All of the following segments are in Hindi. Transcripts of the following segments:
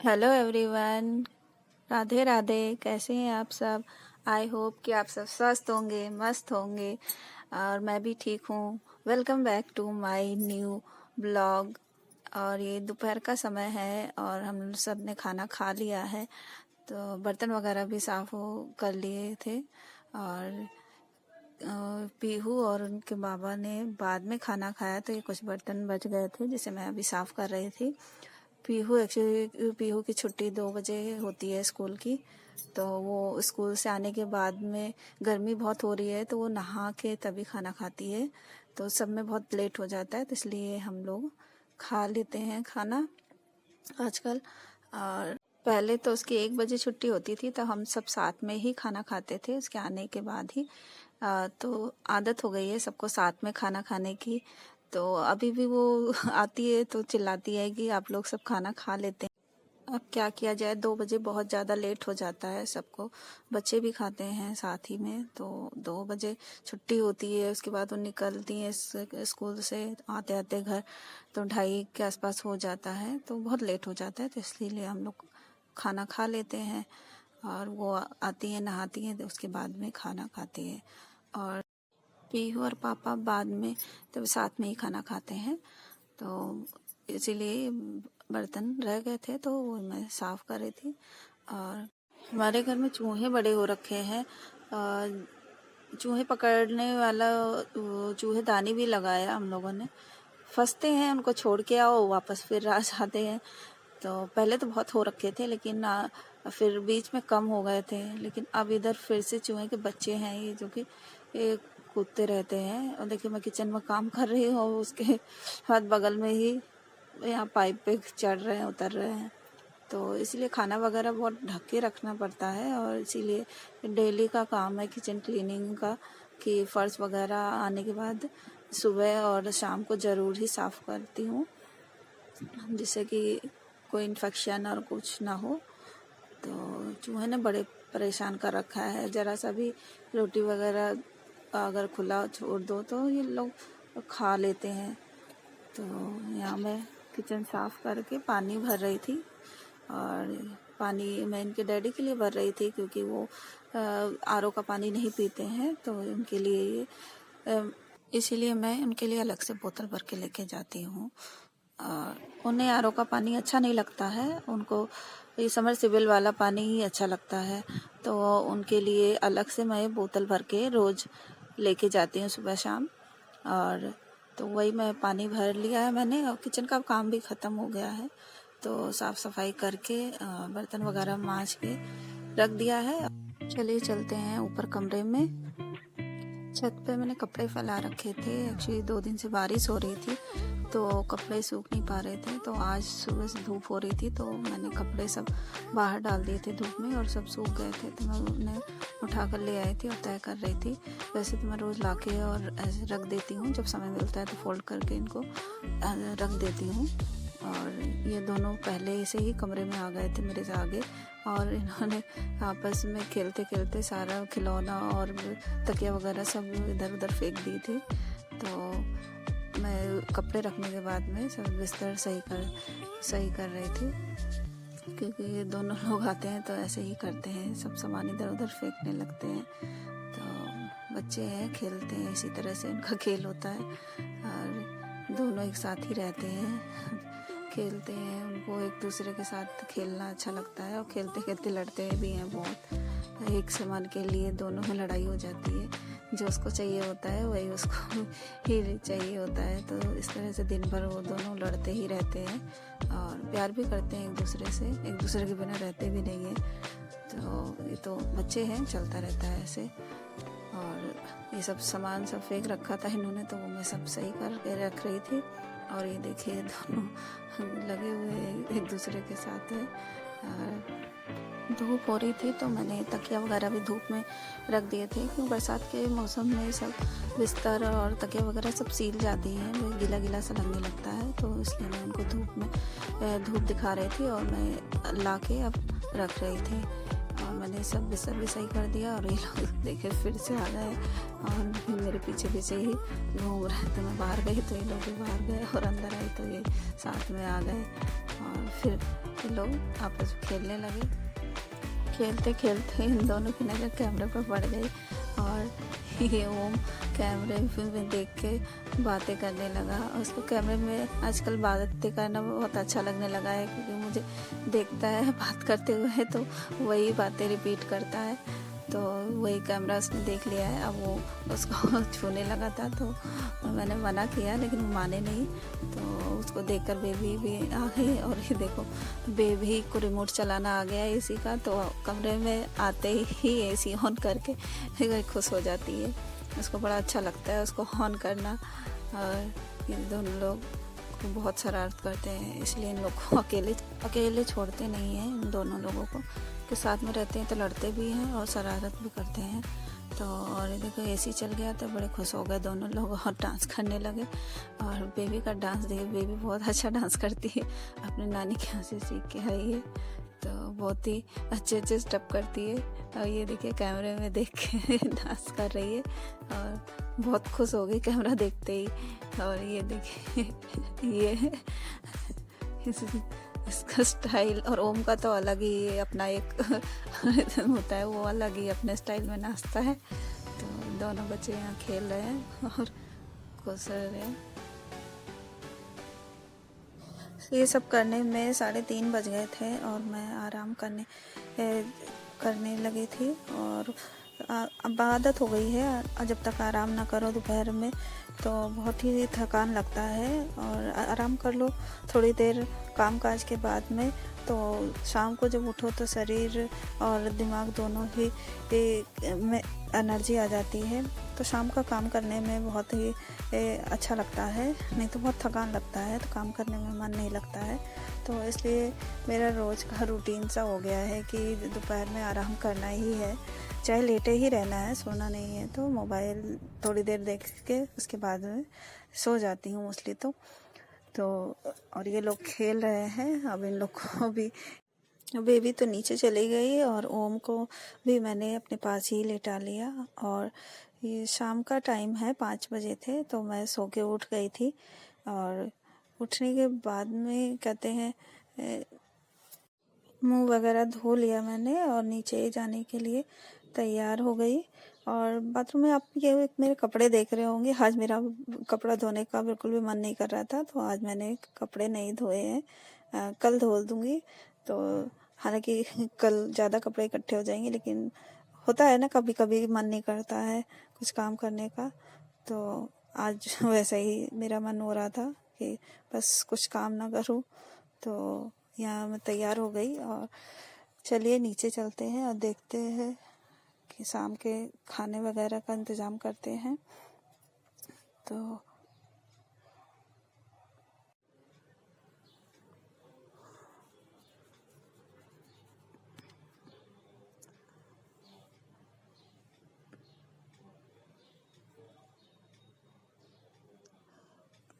Hello everyone. राधे राधे। कैसे हैं आप सब? आई होप कि आप सब स्वस्थ होंगे, मस्त होंगे और मैं भी ठीक हूँ। Welcome back to my new blog. और ये दोपहर का समय है और हम सब ने खाना खा लिया है, तो बर्तन वगैरह भी साफ हो कर लिए थे। और पीहू और उनके बाबा ने बाद में खाना खाया, तो ये कुछ बर्तन बच गए थे जिसे मैं अभी साफ कर रही थी। पीहू की छुट्टी 2 बजे होती है स्कूल की, तो वो स्कूल से आने के बाद में गर्मी बहुत हो रही है तो वो नहा के तभी खाना खाती है, तो सब में बहुत लेट हो जाता है, तो इसलिए हम लोग खा लेते हैं खाना आजकल। और पहले तो उसकी 1 बजे छुट्टी होती थी, तो हम सब साथ में ही खाना खाते थे उसके आने के बाद ही। तो आदत हो गई है सबको साथ में खाना खाने की। तो अभी भी वो आती है तो चिल्लाती है कि आप लोग सब खाना खा लेते हैं। अब क्या किया जाए, 2 बजे बहुत ज़्यादा लेट हो जाता है सबको। बच्चे भी खाते हैं साथ ही में, तो 2 बजे छुट्टी होती है, उसके बाद वो निकलती हैं स्कूल से, आते आते घर तो 2:30 के आसपास हो जाता है, तो बहुत लेट हो जाता है, तो इसलिए हम लोग खाना खा लेते हैं। और वो आती हैं, नहाती हैं, तो उसके बाद में खाना खाती है। और पीहू और पापा बाद में तब साथ में ही खाना खाते हैं, तो इसीलिए बर्तन रह गए थे तो वो मैं साफ कर रही थी। और हमारे घर में चूहे बड़े हो रखे हैं। चूहे पकड़ने वाला चूहेदानी भी लगाया हम लोगों ने। फंसते हैं, उनको छोड़ के आओ वापस फिर आ जाते हैं। तो पहले तो बहुत हो रखे थे, लेकिन फिर बीच में कम हो गए थे। लेकिन अब इधर फिर से चूहे के बच्चे हैं ये, जो कि ये कूदते रहते हैं। और देखिए मैं किचन में काम कर रही हूँ, उसके हाथ बगल में ही यहाँ पाइप पे चढ़ रहे हैं, उतर रहे हैं। तो इसलिए खाना वगैरह बहुत ढक के रखना पड़ता है, और इसीलिए डेली का काम है किचन क्लीनिंग का, कि फर्श वगैरह आने के बाद सुबह और शाम को ज़रूर ही साफ़ करती हूँ, जिससे कि कोई इन्फेक्शन और कुछ ना हो। तो चूहे ने बड़े परेशान कर रखा है, ज़रा सा भी रोटी वगैरह अगर खुला छोड़ दो तो ये लोग खा लेते हैं। तो यहाँ मैं किचन साफ़ करके पानी भर रही थी, और पानी मैं इनके डैडी के लिए भर रही थी, क्योंकि वो आरओ का पानी नहीं पीते हैं, तो उनके लिए इसीलिए मैं उनके लिए अलग से बोतल भर के लेके जाती हूँ। और उन्हें आरओ का पानी अच्छा नहीं लगता है, उनको ये समरसेबल वाला पानी ही अच्छा लगता है, तो उनके लिए अलग से मैं बोतल भर के रोज़ लेके जाती हूँ सुबह शाम। और तो वही मैं पानी भर लिया है मैंने, और किचन का काम भी ख़त्म हो गया है, तो साफ़ सफाई करके बर्तन वगैरह मांज के रख दिया है। चलिए चलते हैं ऊपर कमरे में। छत पे मैंने कपड़े फैला रखे थे, एक्चुअली 2 दिन से बारिश हो रही थी तो कपड़े सूख नहीं पा रहे थे, तो आज सुबह से धूप हो रही थी तो मैंने कपड़े सब बाहर डाल दिए थे धूप में, और सब सूख गए थे, तो मैं उन्हें उठा कर ले आई थी और तय कर रही थी। वैसे तो मैं रोज़ लाके और ऐसे रख देती हूँ, जब समय मिलता है तो फोल्ड करके इनको रख देती हूँ। और ये दोनों पहले से ही कमरे में आ गए थे मेरे से आगे, और इन्होंने आपस में खेलते खेलते सारा खिलौना और तकिया वगैरह सब इधर उधर फेंक दी थी। तो मैं कपड़े रखने के बाद में सब बिस्तर सही कर रही थी, क्योंकि ये दोनों लोग आते हैं तो ऐसे ही करते हैं, सब सामान इधर उधर फेंकने लगते हैं। तो बच्चे हैं, खेलते हैं, इसी तरह से इनका खेल होता है, और दोनों एक साथ ही रहते हैं खेलते हैं। उनको एक दूसरे के साथ खेलना अच्छा लगता है, और खेलते खेलते लड़ते भी हैं बहुत। एक सामान के लिए दोनों में लड़ाई हो जाती है, जो उसको चाहिए होता है वही उसको ही चाहिए होता है। तो इस तरह से दिन भर वो दोनों लड़ते ही रहते हैं, और प्यार भी करते हैं एक दूसरे से, एक दूसरे के बिना रहते भी नहीं हैं। तो ये तो बच्चे हैं, चलता रहता है ऐसे। और ये सब सामान सब फेंक रखा था इन्होंने, तो वो मैं सब सही करके रख रही थी। और ये देखिए दोनों लगे हुए एक दूसरे के साथ है। धूप हो रही थी तो मैंने तकिया वगैरह भी धूप में रख दिए थे, क्योंकि बरसात के मौसम में सब बिस्तर और तकिया वगैरह सब सील जाती हैं, वो गीला गीला सा लगने लगता है, तो इसलिए मैं उनको धूप दिखा रही थी और मैं ला के अब रख रही थी। मैंने सब बिस्तर भी सही कर दिया और ये लोग देखे फिर से आ गए और फिर मेरे पीछे पीछे ही घूम रहे थे। मैं बाहर गई तो ये लोग भी बाहर गए और अंदर आई तो ये साथ में आ गए और फिर ये लोग आपस में खेलने लगे। खेलते खेलते इन दोनों की नज़र कैमरे पर पड़ गई और ये ओम कैमरे में देख के बातें करने लगा। और उसको कैमरे में आजकल बातें करना बहुत अच्छा लगने लगा है, क्योंकि मुझे देखता है बात करते हुए तो वही बातें रिपीट करता है। तो वही कैमरा उसने देख लिया है। अब वो उसको छूने लगा था तो मैंने मना किया, लेकिन वो माने नहीं। तो उसको देखकर बेबी भी आ गई और ये देखो बेबी को रिमोट चलाना आ गया एसी का। तो कमरे में आते ही एसी ऑन करके खुश हो जाती है। उसको बड़ा अच्छा लगता है उसको ऑन करना। और ये दोनों लोग बहुत शरारत करते हैं, इसलिए इन लोग को अकेले छोड़ते नहीं हैं। इन दोनों लोगों को के साथ में रहते हैं तो लड़ते भी हैं और शरारत भी करते हैं। तो और ये देखो एसी चल गया तो बड़े खुश हो गए दोनों लोग और डांस करने लगे। और बेबी का डांस देखिए, बेबी बहुत अच्छा डांस करती है, अपनी नानी के यहाँ से सीख के आई है। तो बहुत ही अच्छे स्टेप करती है। और ये देखिए कैमरे में देख के डांस कर रही है और बहुत खुश हो गई कैमरा देखते ही। और ये देखिए ये इसका स्टाइल और ओम का तो अलग ही अपना एक होता है, वो अलग ही अपने स्टाइल में नाचता है। तो दोनों बच्चे यहाँ खेल रहे हैं और खुश रहे हैं। ये सब करने में 3:30 बज गए थे और मैं आराम करने लगी थी। और अब आदत हो गई है, जब तक आराम ना करो दोपहर में तो बहुत ही थकान लगता है। और आराम कर लो थोड़ी देर काम काज के बाद में, तो शाम को जब उठो तो शरीर और दिमाग दोनों ही में एनर्जी आ जाती है। तो शाम का काम करने में बहुत ही अच्छा लगता है, नहीं तो बहुत थकान लगता है तो काम करने में मन नहीं लगता है। तो इसलिए मेरा रोज़ का रूटीन सा हो गया है कि दोपहर में आराम करना ही है, चाहे लेटे ही रहना है, सोना नहीं है। तो मोबाइल थोड़ी देर देख के उसके बाद में सो जाती हूँ मोस्टली। तो और ये लोग खेल रहे हैं। अब इन लोग को भी बेबी तो नीचे चली गई और ओम को भी मैंने अपने पास ही लेटा लिया। और ये शाम का टाइम है, 5 बजे थे, तो मैं सो के उठ गई थी। और उठने के बाद में कहते हैं मुंह वगैरह धो लिया मैंने और नीचे जाने के लिए तैयार हो गई। और बाथरूम में आप ये मेरे कपड़े देख रहे होंगे, आज मेरा कपड़ा धोने का बिल्कुल भी मन नहीं कर रहा था, तो आज मैंने कपड़े नहीं धोए हैं। कल धो दूँगी। तो हालांकि कल ज़्यादा कपड़े इकट्ठे हो जाएंगे, लेकिन होता है ना कभी कभी मन नहीं करता है कुछ काम करने का। तो आज वैसे ही मेरा मन हो रहा था कि बस कुछ काम ना करूँ। तो यहाँ मैं तैयार हो गई और चलिए नीचे चलते हैं और देखते हैं कि शाम के खाने वगैरह का इंतज़ाम करते हैं। तो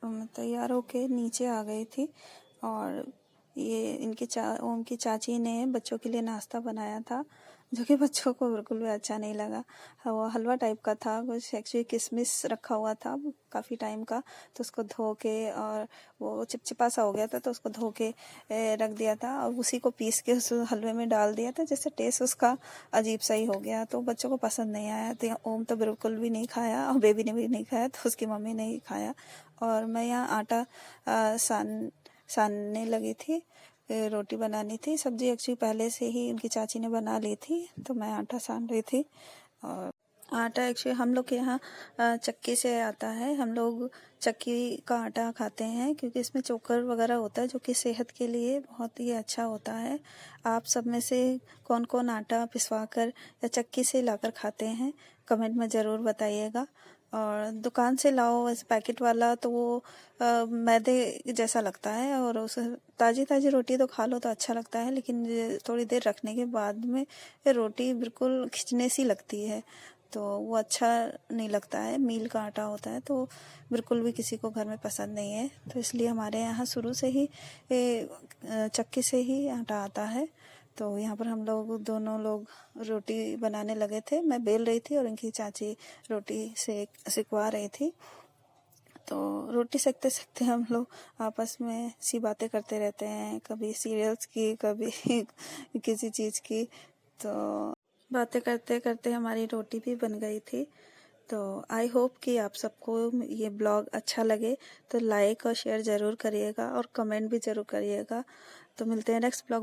मैं तैयार होके नीचे आ गई थी। और ये ओम की चाची ने बच्चों के लिए नाश्ता बनाया था, जो कि बच्चों को बिल्कुल भी अच्छा नहीं लगा। वो हलवा टाइप का था, कुछ एक्चुअली किशमिश रखा हुआ था काफ़ी टाइम का, तो उसको धो के और वो चिपचिपा सा हो गया था, तो उसको धो के रख दिया था और उसी को पीस के उस हलवे में डाल दिया था, जैसे टेस्ट उसका अजीब सा ही हो गया, तो बच्चों को पसंद नहीं आया। तो ओम तो बिल्कुल भी नहीं खाया और बेबी ने भी नहीं खाया, तो उसकी मम्मी ने ही खाया। और मैं यहाँ आटा सानने लगी थी, रोटी बनानी थी। सब्जी एक्चुअली पहले से ही उनकी चाची ने बना ली थी, तो मैं आटा सान रही थी। और आटा एक्चुअली हम लोग के यहाँ चक्की से आता है, हम लोग चक्की का आटा खाते हैं, क्योंकि इसमें चोकर वगैरह होता है, जो कि सेहत के लिए बहुत ही अच्छा होता है। आप सब में से कौन कौन आटा पिसवा कर या चक्की से लाकर खाते हैं, कमेंट में ज़रूर बताइएगा। और दुकान से लाओ वैसे पैकेट वाला तो वो मैदे जैसा लगता है, और उस ताज़ी ताज़ी रोटी तो खा लो तो अच्छा लगता है, लेकिन थोड़ी देर रखने के बाद में ये रोटी बिल्कुल खिंचने सी लगती है, तो वो अच्छा नहीं लगता है। मील का आटा होता है तो बिल्कुल भी किसी को घर में पसंद नहीं है। तो इसलिए हमारे यहाँ शुरू से ही चक्की से ही आटा आता है। तो यहाँ पर हम लोग दोनों लोग रोटी बनाने लगे थे। मैं बेल रही थी और इनकी चाची रोटी सिकवा रही थी। तो रोटी सेकते सेकते हम लोग आपस में सी बातें करते रहते हैं, कभी सीरियल्स की, कभी किसी चीज़ की। तो बातें करते करते हमारी रोटी भी बन गई थी। तो आई होप कि आप सबको ये ब्लॉग अच्छा लगे, तो लाइक और शेयर ज़रूर करिएगा और कमेंट भी ज़रूर करिएगा। तो मिलते हैं नेक्स्ट ब्लॉग में।